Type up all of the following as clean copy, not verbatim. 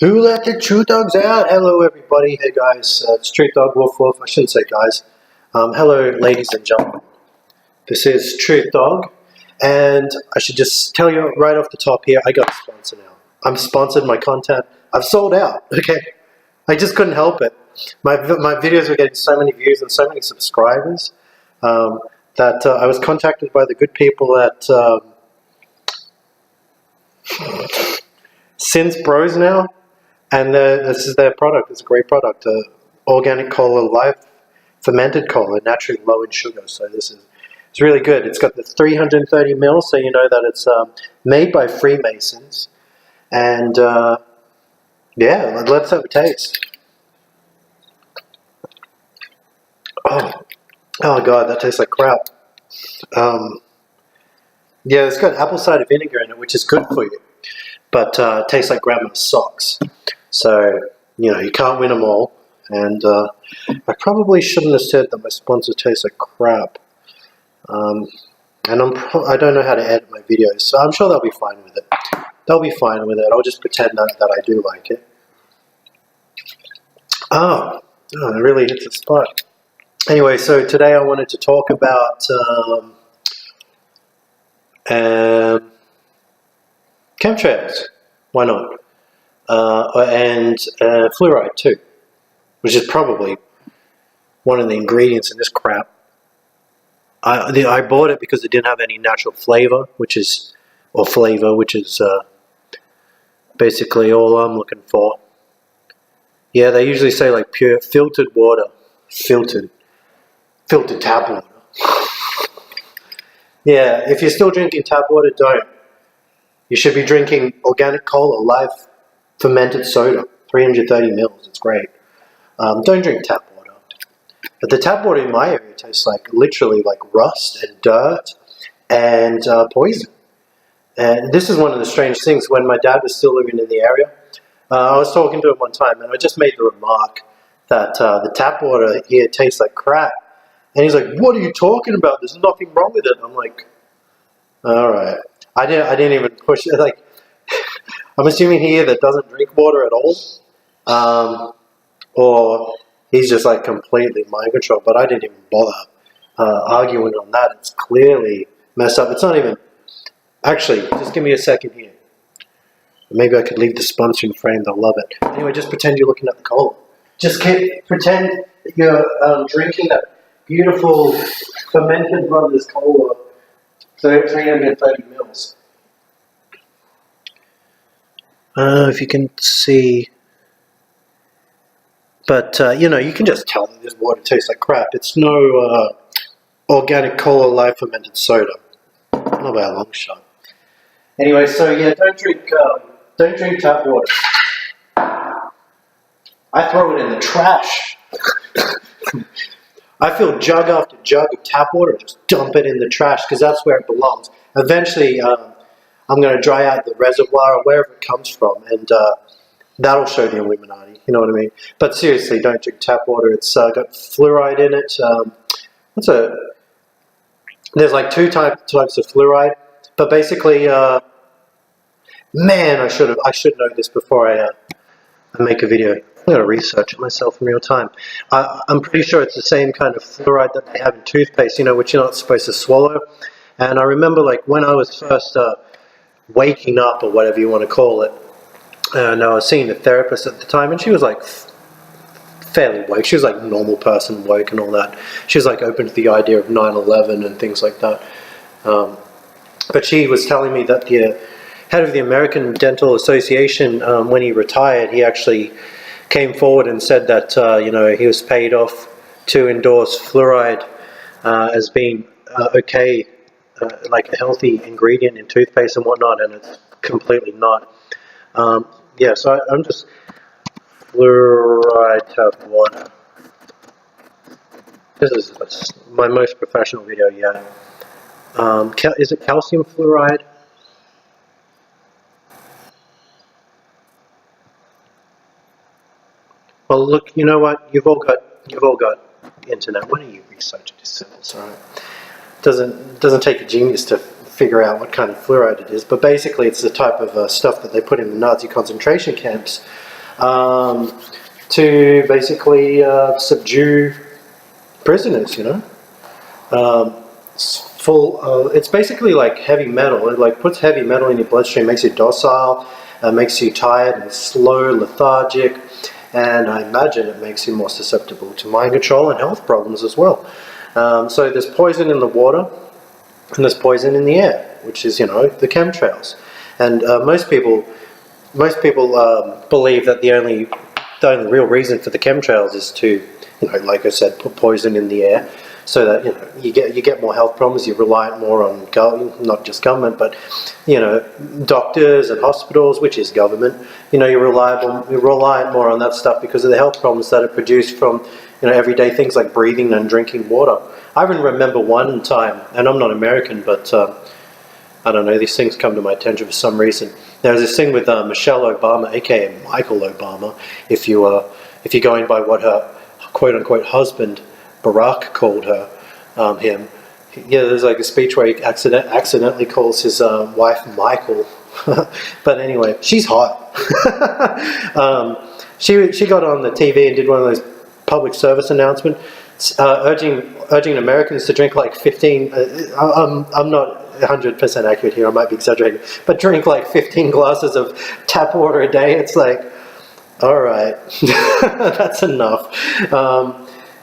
Who let the Truth Dogs out? Hello, everybody. Hey, guys. It's Truth Dog Wolf Wolf. I shouldn't say guys. Hello, ladies and gentlemen. This is Truth Dog, and I should just tell you right off the top here, I got a sponsor now. I'm sponsored. My content, I've sold out. Okay, I just couldn't help it. My videos were getting so many views and so many subscribers that I was contacted by the good people at Sins Bros now. And this is their product. It's a great product. Organic cola, live fermented cola, naturally low in sugar. So it's really good. It's got the 330 ml, so you know that it's made by Freemasons. And yeah, let's have a taste. Oh God, that tastes like crap. Yeah, it's got apple cider vinegar in it, which is good for you, but it tastes like grandma's socks. So, you know, you can't win them all. And I probably shouldn't have said that my sponsor tastes like crap. And I don't know how to edit my videos, so I'm sure they'll be fine with it. They'll be fine with it. I'll just pretend that I do like it. Oh, it really hits the spot. Anyway, so today I wanted to talk about chemtrails. Why not? And fluoride too, which is probably one of the ingredients in this crap. I bought it because it didn't have any natural flavor, which is basically all I'm looking for. Yeah, they usually say like pure filtered water, filtered tap water. Yeah, if you're still drinking tap water, don't. You should be drinking organic cola, live fermented soda, 330 mils. It's great. Don't drink tap water. But the tap water in my area tastes like literally like rust and dirt and poison. And this is one of the strange things. When my dad was still living in the area, I was talking to him one time, and I just made the remark that the tap water here tastes like crap. And he's like, "What are you talking about? There's nothing wrong with it." I'm like, "All right." I didn't even push it. Like, I'm assuming he either doesn't drink water at all, or he's just like completely mind control. But I didn't even bother arguing on that. It's clearly messed up. It's not even. Actually, just give me a second here. Maybe I could leave the sponsoring frame. They'll love it. Anyway, just pretend you're looking at the cola. Just pretend that you're drinking that beautiful fermented Brothers cola. So 330 mils. If you can see, but you know, you can just tell that this water tastes like crap. It's no organic cola live fermented soda, not by a long shot. Anyway, so yeah, don't drink tap water. I throw it in the trash. I fill jug after jug of tap water and just dump it in the trash because that's where it belongs. Eventually, I'm going to dry out the reservoir or wherever it comes from, and that'll show the Illuminati. You know what I mean? But seriously, don't drink tap water. It's got fluoride in it. There's like two types of fluoride, but basically, man, I should know this before I make a video. I'm going to research it myself in real time. I'm pretty sure it's the same kind of fluoride that they have in toothpaste, you know, which you're not supposed to swallow. And I remember, like, when I was first waking up, or whatever you want to call it, and I was seeing a therapist at the time, and she was, like, fairly woke. She was, like, normal person woke and all that. She was, like, open to the idea of 9/11 and things like that. But she was telling me that the head of the American Dental Association, when he retired, he actually came forward and said that you know, he was paid off to endorse fluoride as being okay, like a healthy ingredient in toothpaste and whatnot, and it's completely not. Yeah, so I'm just fluoride tap water. This is my most professional video yet. Is it calcium fluoride? Well, look, you know what? You've all got internet. Why don't you research it yourselves? All right. Doesn't take a genius to figure out what kind of fluoride it is, but basically it's the type of stuff that they put in the Nazi concentration camps to basically subdue prisoners, you know. It's basically like heavy metal. It like puts heavy metal in your bloodstream, makes you docile, makes you tired and slow, lethargic, and I imagine it makes you more susceptible to mind control and health problems as well. So there's poison in the water and there's poison in the air, which is, you know, the chemtrails. And most people believe that the only real reason for the chemtrails is to, you know, like I said, put poison in the air, so that, you know, you get more health problems. You rely more on not just government, but, you know, doctors and hospitals, which is government. You know, you rely more on that stuff because of the health problems that are produced from, you know, everyday things like breathing and drinking water. I even remember one time, and I'm not American, but I don't know, these things come to my attention for some reason. There was this thing with Michelle Obama, aka Michael Obama, if you're going by what her quote-unquote husband Barack called him. Yeah, there's like a speech where he accidentally calls his wife Michael. But anyway, she's hot. She got on the TV and did one of those public service announcements, urging Americans to drink like 15. I'm not 100% accurate here. I might be exaggerating, but drink like 15 glasses of tap water a day. It's like, all right, that's enough.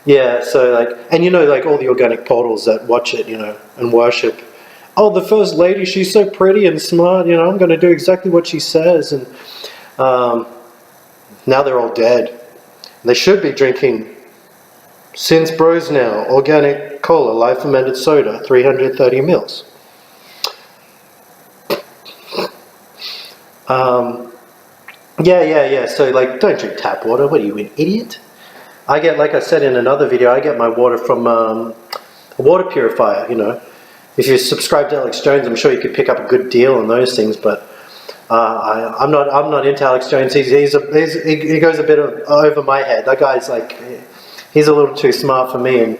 Yeah, so like, and you know, like all the organic portals that watch it, you know, and worship. Oh, the first lady, she's so pretty and smart, you know, I'm going to do exactly what she says. And now they're all dead. They should be drinking Since Bros Now, organic cola, live fermented soda, 330 mils. Yeah. So like, don't drink tap water. What are you, an idiot? I get, like I said in another video, I get my water from a water purifier, you know. If you subscribe to Alex Jones, I'm sure you could pick up a good deal on those things, but I'm not into Alex Jones. He goes a bit over my head. That guy's like, he's a little too smart for me, and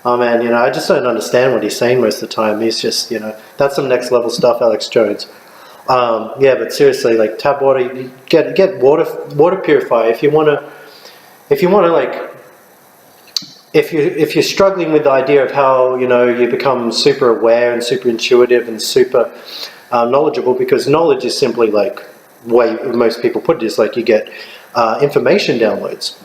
oh man, you know, I just don't understand what he's saying most of the time. He's just, you know, that's some next level stuff, Alex Jones. Yeah, but seriously, like tap water, you get water purifier if you want to like, if you're struggling with the idea of how, you know, you become super aware and super intuitive and super knowledgeable, because knowledge is simply like, way most people put it is like you get information downloads.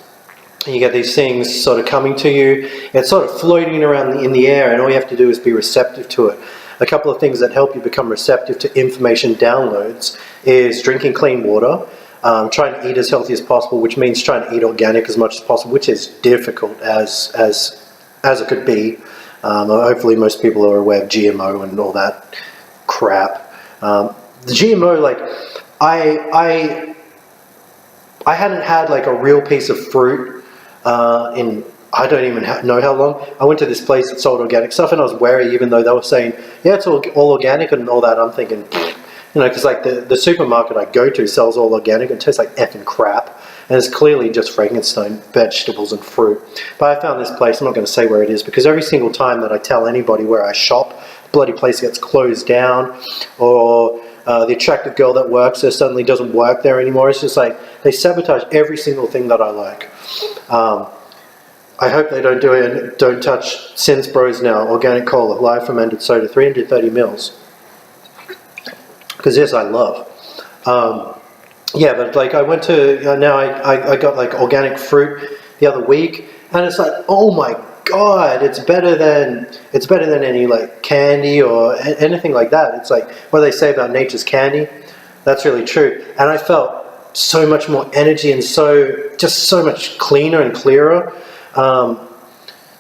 You get these things sort of coming to you. It's sort of floating around in the air, and all you have to do is be receptive to it. A couple of things that help you become receptive to information downloads is drinking clean water, trying to eat as healthy as possible, which means trying to eat organic as much as possible, which is difficult as it could be. Hopefully most people are aware of GMO and all that crap. The GMO, like, I hadn't had like a real piece of fruit in, I don't even know how long. I went to this place that sold organic stuff, and I was wary, even though they were saying, yeah, it's all organic and all that. I'm thinking, you know, because like the supermarket I go to sells all organic and it tastes like effing crap, and it's clearly just Frankenstein vegetables and fruit. But I found this place, I'm not going to say where it is, because every single time that I tell anybody where I shop, the bloody place gets closed down, or the attractive girl that works there suddenly doesn't work there anymore. It's just like, they sabotage every single thing that I like. I hope they don't do it. Don't touch Since Bros Now, organic cola, live fermented soda, 330 mils. Because this I love. Yeah, but like I went to, now I got like organic fruit the other week, and it's like, oh my god, it's better than any like candy or anything like that. It's like what they say about nature's candy. That's really true. And I felt so much more energy and just so much cleaner and clearer.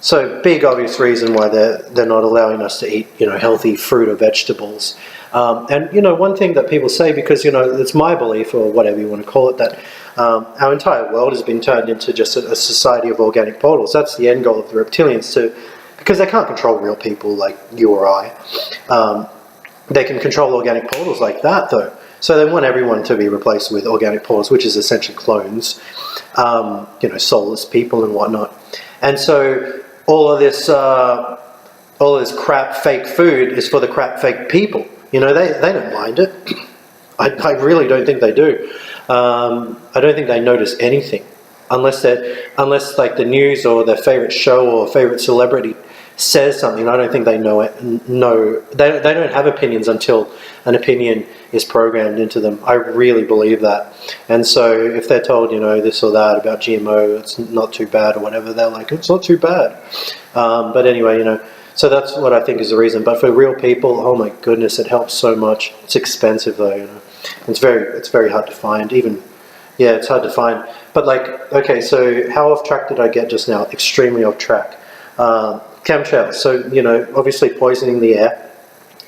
So big obvious reason why they're not allowing us to eat, you know, healthy fruit or vegetables. And you know, one thing that people say, because, you know, it's my belief, or whatever you want to call it, that our entire world has been turned into just a society of organic portals. That's the end goal of the reptilians, because they can't control real people like you or I. They can control organic portals like that, though. So they want everyone to be replaced with organic portals, which is essentially clones, you know, soulless people and whatnot. And so all of this crap fake food is for the crap fake people. You know, they don't mind it. I really don't think they do. I don't think they notice anything unless like the news or their favorite show or favorite celebrity says something. I don't think they know it. No, they don't have opinions until an opinion is programmed into them. I really believe that. And so if they're told, this or that about GMO, it's not too bad or whatever, they're like, it's not too bad. But anyway, so that's what I think is the reason. But for real people, oh my goodness, it helps so much. It's expensive though, It's very hard to find. It's hard to find. But like, okay, so how off track did I get just now? Extremely off track. Chemtrails. So, obviously poisoning the air.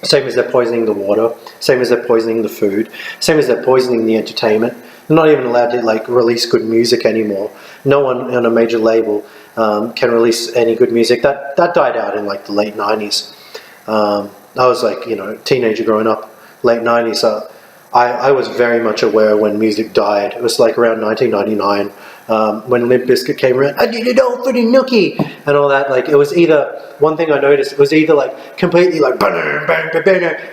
Same as they're poisoning the water. Same as they're poisoning the food. Same as they're poisoning the entertainment. They're not even allowed to like release good music anymore. No one on a major label can release any good music. That died out in like the late 90s. I was like, teenager growing up, late 90s. So I was very much aware when music died. It was like around 1999 when Limp Bizkit came around. I did it all for the nookie and all that. Like it was either, one thing I noticed, it was either like completely like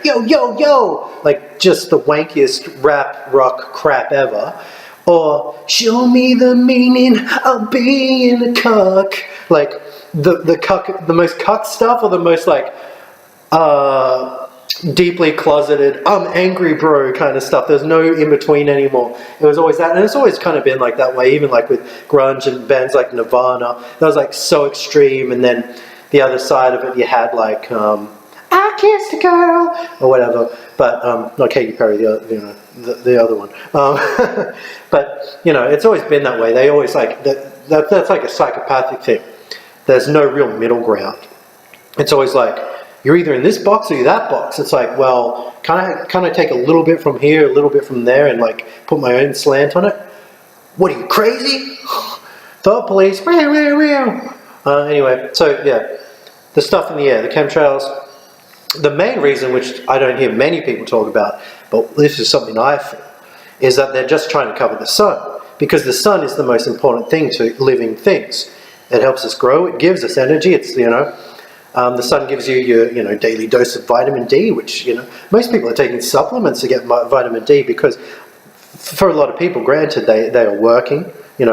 yo yo yo, like just the wankiest rap rock crap ever, or show me the meaning of being a cuck, like the cuck, the most cuck stuff, or the most like deeply closeted, I'm angry bro kind of stuff. There's no in between anymore. It was always that, and it's always kind of been like that way, even like with grunge and bands like Nirvana. That was like so extreme, and then the other side of it, you had like I Kissed a Girl or whatever, but not Katy Perry, the other one. But it's always been that way. They always like that's like a psychopathic thing. There's no real middle ground. It's always like, you're either in this box or you're that box. It's like, well, can I take a little bit from here, a little bit from there, and like put my own slant on it? What are you, crazy? Thought police. Anyway, so yeah, the stuff in the air, the chemtrails. The main reason, which I don't hear many people talk about, but this is something I feel, is that they're just trying to cover the sun, because the sun is the most important thing to living things. It helps us grow. It gives us energy. It's the sun gives you your daily dose of vitamin D, which most people are taking supplements to get vitamin D, because for a lot of people, granted, they are working, they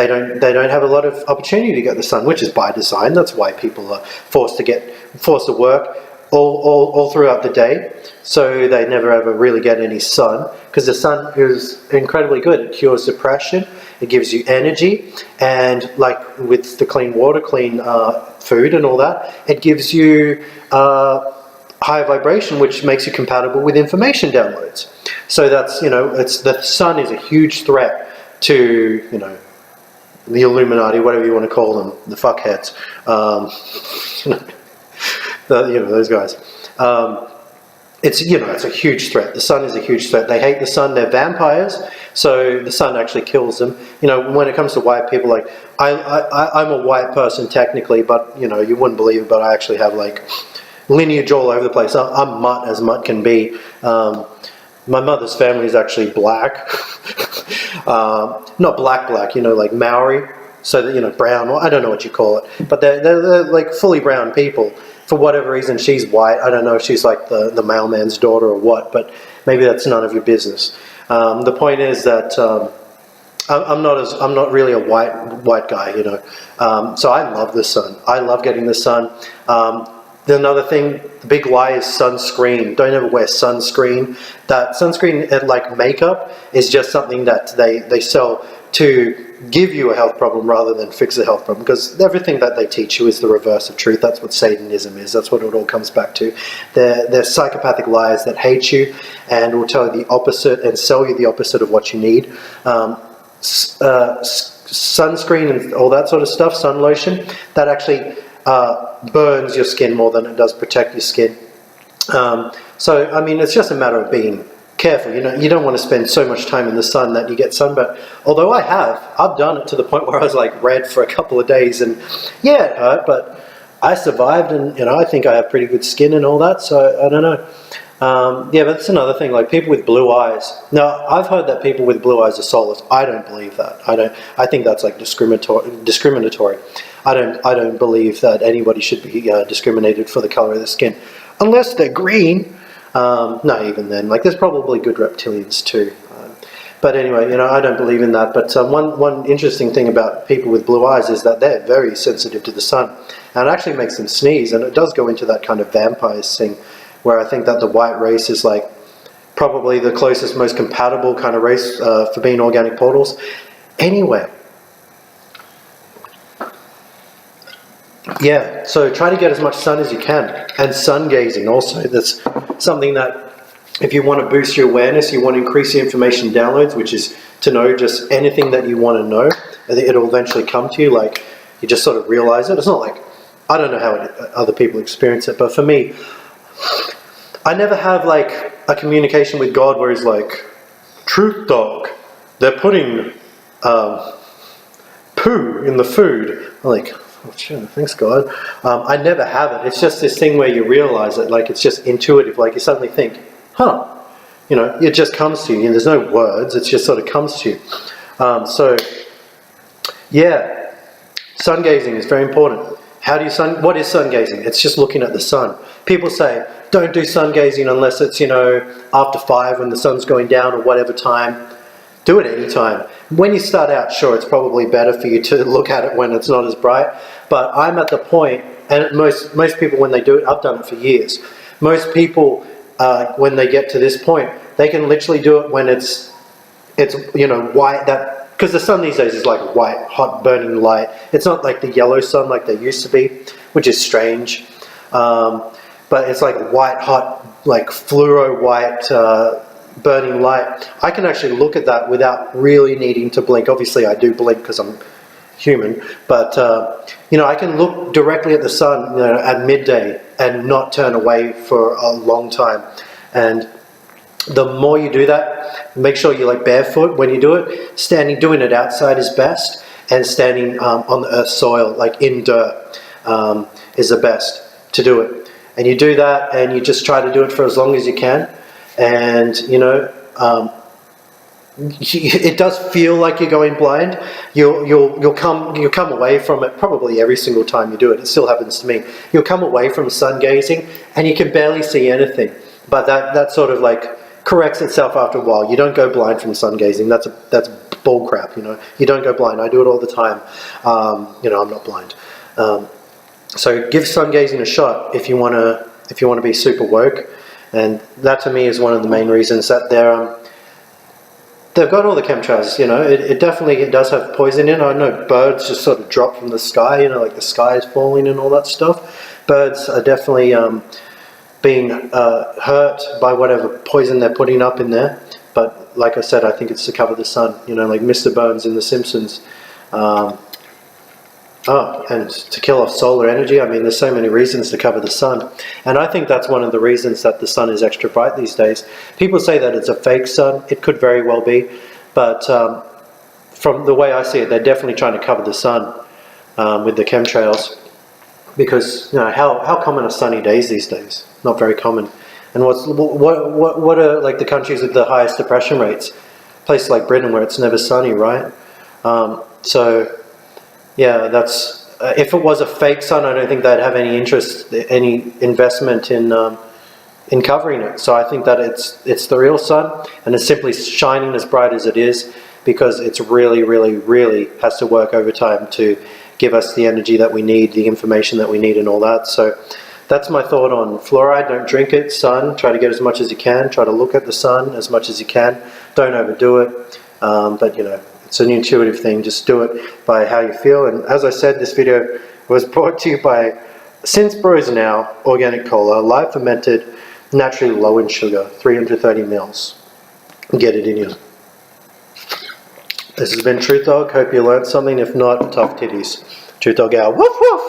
don't have a lot of opportunity to get the sun, which is by design. That's why people are forced to work all throughout the day, so they never ever really get any sun, because the sun is incredibly good. It cures depression, it gives you energy, and like with the clean water, clean food and all that, it gives you higher vibration, which makes you compatible with information downloads. So that's, it's, the sun is a huge threat to, the Illuminati, whatever you want to call them, the fuckheads, those guys. It's a huge threat. The sun is a huge threat. They hate the sun. They're vampires, so the sun actually kills them. When it comes to white people, like I'm a white person technically, but you wouldn't believe it, but I actually have like lineage all over the place. I'm mutt as mutt can be. My mother's family is actually black, not black, like Maori. So that brown. I don't know what you call it, but they're like fully brown people. For whatever reason, she's white. I don't know if she's like the mailman's daughter or what, but maybe that's none of your business. The point is that I'm not really a white guy, So I love the sun. I love getting the sun. Another thing, the big lie is sunscreen. Don't ever wear sunscreen. That sunscreen, like makeup, is just something that they sell to give you a health problem rather than fix a health problem, because everything that they teach you is the reverse of truth. That's what Satanism is. That's what it all comes back to. They're psychopathic liars that hate you and will tell you the opposite and sell you the opposite of what you need. Sunscreen and all that sort of stuff, sun lotion, that actually burns your skin more than it does protect your skin. So, I mean, it's just a matter of being careful. You don't want to spend so much time in the sun that you get sunburn. Although I've done it to the point where I was like red for a couple of days, and yeah, it hurt, but I survived, and I think I have pretty good skin and all that, so I don't know. Yeah, but that's another thing, like people with blue eyes. Now, I've heard that people with blue eyes are soulless. I don't believe that. I think that's like discriminatory. I don't believe that anybody should be discriminated for the color of their skin, unless they're green. No, even then, like there's probably good reptilians too. But anyway, you know, I don't believe in that. But one interesting thing about people with blue eyes is that they're very sensitive to the sun, and it actually makes them sneeze, and it does go into that kind of vampires thing, where I think that the white race is like probably the closest, most compatible kind of race for being organic portals. Anyway, yeah, so try to get as much sun as you can, and sun gazing also. That's something that, if you want to boost your awareness, you want to increase your information downloads, which is to know just anything that you want to know, and it'll eventually come to you, like you just sort of realize it. It's not like, I don't know how other people experience it, but for me, I never have like a communication with God where he's like, truth dog, they're putting poo in the food. I'm like, oh shit, thanks God. I never have it. It's just this thing where you realize it, like it's just intuitive, like you suddenly think, huh, you know, it just comes to you, and there's no words, it just sort of comes to you. So yeah, sun gazing is very important. What is sun gazing? It's just looking at the sun. People say, don't do sun gazing unless it's, you know, after 5 when the sun's going down or whatever time. Do it any time. When you start out, sure, it's probably better for you to look at it when it's not as bright, but I'm at the point, and most people when they do it, I've done it for years, most people when they get to this point, they can literally do it when it's you know, white, that, because the sun these days is like a white, hot, burning light. It's not like the yellow sun like they used to be, which is strange. But it's like white, hot, like fluoro white, burning light. I can actually look at that without really needing to blink. Obviously I do blink because I'm human, but you know, I can look directly at the sun, you know, at midday and not turn away for a long time. And the more you do that, make sure you're like barefoot when you do it. Doing it outside is best, and standing on the earth's soil, like in dirt, is the best to do it. And you do that, and you just try to do it for as long as you can. And you know, it does feel like you're going blind. You'll come away from it probably every single time you do it. It still happens to me. You'll come away from sun gazing, and you can barely see anything. But that sort of like corrects itself after a while. You don't go blind from sun gazing. That's bull crap. You know, you don't go blind. I do it all the time. You know, I'm not blind. So give sun gazing a shot if you want to be super woke. And that to me is one of the main reasons that they've got all the chemtrails. You know, it definitely does have poison in it. I know birds just sort of drop from the sky, you know, like the sky is falling and all that stuff. Birds are definitely being hurt by whatever poison they're putting up in there. But like I said, I think it's to cover the sun, you know, like Mr. Burns in The Simpsons. And to kill off solar energy. I mean, there's so many reasons to cover the sun. And I think that's one of the reasons that the sun is extra bright these days. People say that it's a fake sun. It could very well be. But from the way I see it, they're definitely trying to cover the sun with the chemtrails. Because, you know, how common are sunny days these days? Not very common. And what are like the countries with the highest depression rates? Places like Britain where it's never sunny, right? So yeah, that's if it was a fake sun, I don't think they'd have any interest, any investment in covering it. So I think that it's the real sun, and it's simply shining as bright as it is because it's really, really, really has to work overtime to give us the energy that we need, the information that we need, and all that. So that's my thought on fluoride. Don't drink it. Sun, try to get as much as you can. Try to look at the sun as much as you can. Don't overdo it. But you know, it's an intuitive thing. Just do it by how you feel. And as I said, this video was brought to you by Since Bros Now Organic Cola, live fermented, naturally low in sugar, 330 mils. Get it in you. This has been Truth Dog. Hope you learned something. If not, tough titties. Truth Dog out. Woof woof.